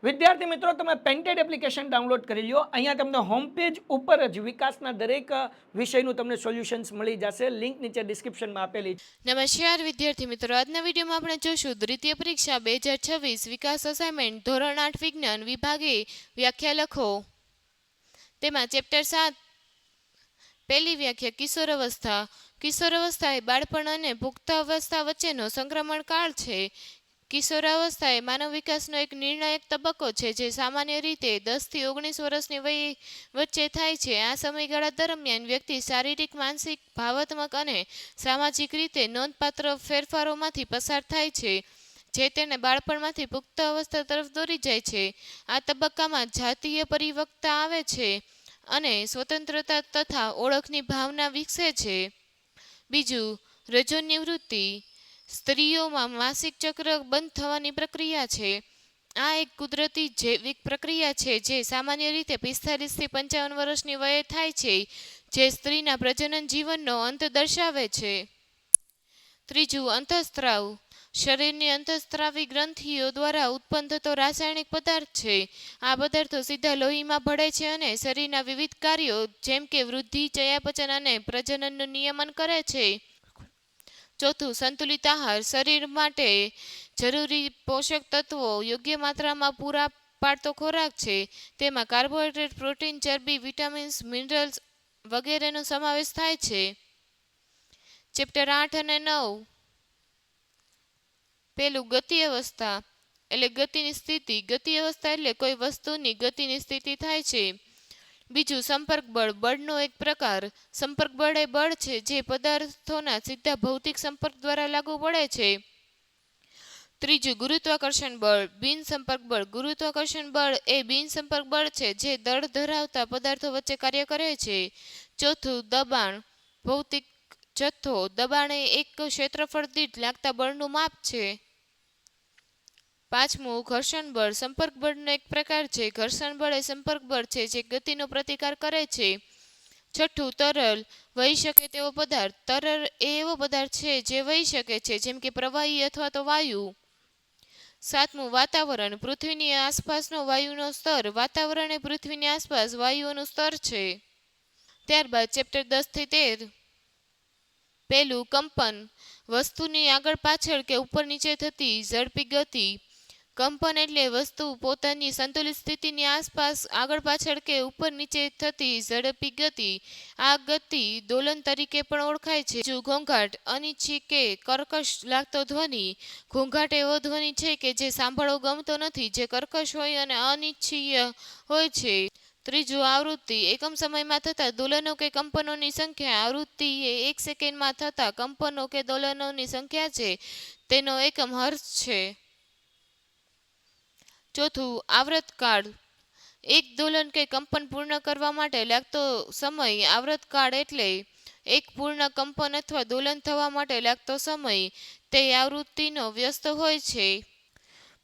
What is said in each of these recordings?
વિદ્યાર્થી મિત્રો, તમે પેન્ટેડ એપ્લિકેશન ડાઉનલોડ કરી લ્યો. અહીંયા તમને હોમ પેજ ઉપર જ વિકાસના દરેક વિષયનું તમને સોલ્યુશન્સ મળી જશે. લિંક નીચે ડિસ્ક્રિપ્શનમાં આપેલી છે. નમસ્કાર વિદ્યાર્થી મિત્રો, આજના વિડીયોમાં આપણે જોશું દ્વિતીય પરીક્ષા 2026 વિકાસ અસાઇનમેન્ટ ધોરણ 8 વિજ્ઞાન વિભાગે વ્યાખ્યા લખો. તેમાં ચેપ્ટર 7 પહેલી વ્યાખ્યા કિશોરાવસ્થા. કિશોરાવસ્થા એ બાળપણ અને પુખ્તાવસ્થા વચ્ચેનો સંક્રમણ કાળ છે. કિશોરાવસ્થા એ માનવ વિકાસનો એક નિર્ણાયક તબક્કો છે જે સામાન્ય રીતે 10 થી 19 વર્ષની વય વચ્ચે થાય છે. આ સમયગાળા દરમિયાન વ્યક્તિ શારીરિક, માનસિક, ભાવાત્મક અને સામાજિક રીતે નોંધપાત્ર ફેરફારોમાંથી પસાર થાય છે જે તેને બાળપણમાંથી પુખ્તાવસ્થા તરફ દોરી જાય છે. આ તબક્કામાં જાતીય પરિપક્વતા આવે છે અને સ્વતંત્રતા તથા ઓળખની ભાવના વિકસે છે. બીજું, રજોનિવૃત્તિ. સ્ત્રીઓમાં માસિક ચક્ર બંધ થવાની પ્રક્રિયા છે. આ એક કુદરતી જૈવિક પ્રક્રિયા છે જે સામાન્ય રીતે 45 થી 55 વર્ષની વયે થાય છે, જે સ્ત્રીના પ્રજનન જીવનનો અંત દર્શાવે છે. ત્રીજું, અંતઃસ્ત્રાવ. શરીરની અંતઃસ્ત્રાવી ગ્રંથિઓ દ્વારા ઉત્પન્ન થતો રાસાયણિક પદાર્થ છે. આ પદાર્થો સીધા લોહીમાં ભળે છે અને શરીરના વિવિધ કાર્યો જેમ કે વૃદ્ધિ, ચયાપચય અને પ્રજનનનું નિયમન કરે છે. ચોથું, સંતુલિત આહાર. શરીર માટે જરૂરી પોષક તત્વો યોગ્ય માત્રામાં પૂરા પાડતો ખોરાક છે. તેમાં કાર્બોહાઈડ્રેટ, પ્રોટીન, ચરબી, વિટામિન્સ, મિનરલ્સ વગેરેનો સમાવેશ થાય છે. ચેપ્ટર 8 અને 9. પેલું, ગતિ અવસ્થા એટલે ગતિની સ્થિતિ. ગતિ અવસ્થા એટલે કોઈ વસ્તુની ગતિની સ્થિતિ થાય છે. બીજું, સંપર્ક બળ. બળનો એક પ્રકાર. સંપર્ક બળ એ બળ છે જે પદાર્થોના સીધા ભૌતિક સંપર્ક દ્વારા લાગુ પડે છે. ત્રીજું, ગુરુત્વાકર્ષણ બળ. બિન સંપર્ક બળ. ગુરુત્વાકર્ષણ બળ એ બિન સંપર્ક બળ છે જે દળ ધરાવતા પદાર્થો વચ્ચે કાર્ય કરે છે. ચોથું, દબાણ. ભૌતિક જથ્થો. દબાણ એ એક ક્ષેત્રફળ દીઠ લાગતા બળનું માપ છે. પાંચમું, ઘર્ષણ બળ. સંપર્ક બળનો એક પ્રકાર છે. ઘર્ષણ બળ એ સંપર્ક બળ છે જે ગતિનો પ્રતિકાર કરે છે. છઠ્ઠું, તરલ. વહી શકે તેવો પદાર્થ. તરલ એ એવો પદાર્થ છે જે વહી શકે છે, જેમ કે પ્રવાહી અથવા તો વાયુ. સાતમું, વાતાવરણ. પૃથ્વીની આસપાસનો વાયુનો સ્તર. વાતાવરણ એ પૃથ્વીની આસપાસ વાયુઓનું સ્તર છે. ત્યારબાદ ચેપ્ટર 10 થી 13. પહેલું, કંપન. વસ્તુની આગળ પાછળ કે ઉપર નીચે થતી ઝડપી ગતિ. કંપન એટલે વસ્તુ પોતાની સંતુલિત સ્થિતિની આસપાસ આગળ પાછળ કે ઉપર નીચે થતી ઝડપી ગતિ. આ ગતિ દોલન તરીકે પણ ઓળખાય છે. ઘોંઘાટ. અનિચ્છિત કે કર્કશ લાગતો ધ્વનિ. ઘોંઘાટ એવો ધ્વનિ છે કે જે સાંભળવો ગમતો નથી, જે કર્કશ હોય અને અનિચ્છનીય હોય છે. ત્રીજું, આવૃત્તિ. એકમ સમયમાં થતા દોલનો કે કંપનોની સંખ્યા. આવૃત્તિ એ એક સેકન્ડમાં થતા કંપનો કે દોલનોની સંખ્યા છે. તેનો એકમ હર્ટ્ઝ છે. ચોથું, આવર્તકાળ. એક દોલન કે કંપન પૂર્ણ કરવા માટે લાગતો સમય. આવર્તકાળ એટલે એક પૂર્ણ કંપન અથવા દોલન થવા માટે લાગતો સમય. તે આવૃત્તિનો વ્યસ્ત હોય છે.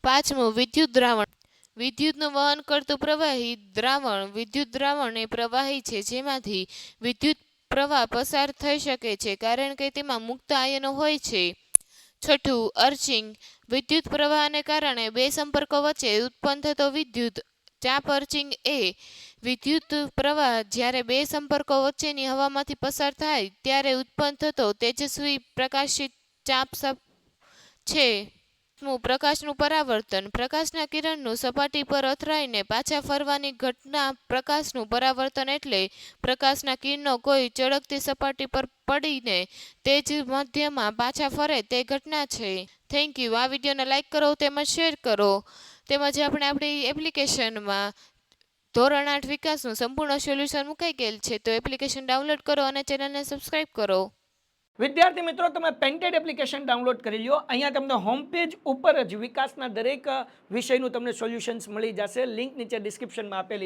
પાંચમું, વિદ્યુત દ્રાવણ. વિદ્યુતનું વહન કરતું પ્રવાહી દ્રાવણ. વિદ્યુત દ્રાવણ એ પ્રવાહી છે જેમાંથી વિદ્યુત પ્રવાહ પસાર થઈ શકે છે કારણ કે તેમાં મુક્ત આયનો હોય છે. છઠ્ઠું, અર્ચિંગ. વિદ્યુત પ્રવાહને કારણે બે સંપર્કો વચ્ચે ઉત્પન્ન થતો વિદ્યુત ચાપ. અર્ચિંગ એ વિદ્યુત પ્રવાહ જ્યારે બે સંપર્કો વચ્ચેની હવામાંથી પસાર થાય ત્યારે ઉત્પન્ન થતો તેજસ્વી પ્રકાશિત ચાપ છે. પ્રકાશનું પરાવર્તન. પ્રકાશના કિરણનું સપાટી પર અથડાઈને પાછા ફરવાની ઘટના. પ્રકાશનું પરાવર્તન એટલે પ્રકાશના કિરણો કોઈ ચળકતી સપાટી પર પડીને તે જ મધ્યમાં પાછા ફરે તે ઘટના છે. Thank you. આ વિડીયોને લાઇક કરો તેમજ શેર કરો. તેમજ આપણે આપણી એપ્લિકેશનમાં ધોરણ 8 વિકાસનું સંપૂર્ણ સોલ્યુશન મુકાઈ ગયેલ છે, તો એપ્લિકેશન ડાઉનલોડ કરો અને ચેનલને સબસ્ક્રાઈબ કરો. વિદ્યાર્થી મિત્રો, તમે પેન્ટેડ એપ્લિકેશન ડાઉનલોડ કરી લ્યો. અહીંયા તમને હોમ પેજ ઉપર જ વિકાસના દરેક વિષયનું તમને સોલ્યુશન્સ મળી જશે. લિંક નીચે ડિસ્ક્રિપ્શનમાં આપેલી છે.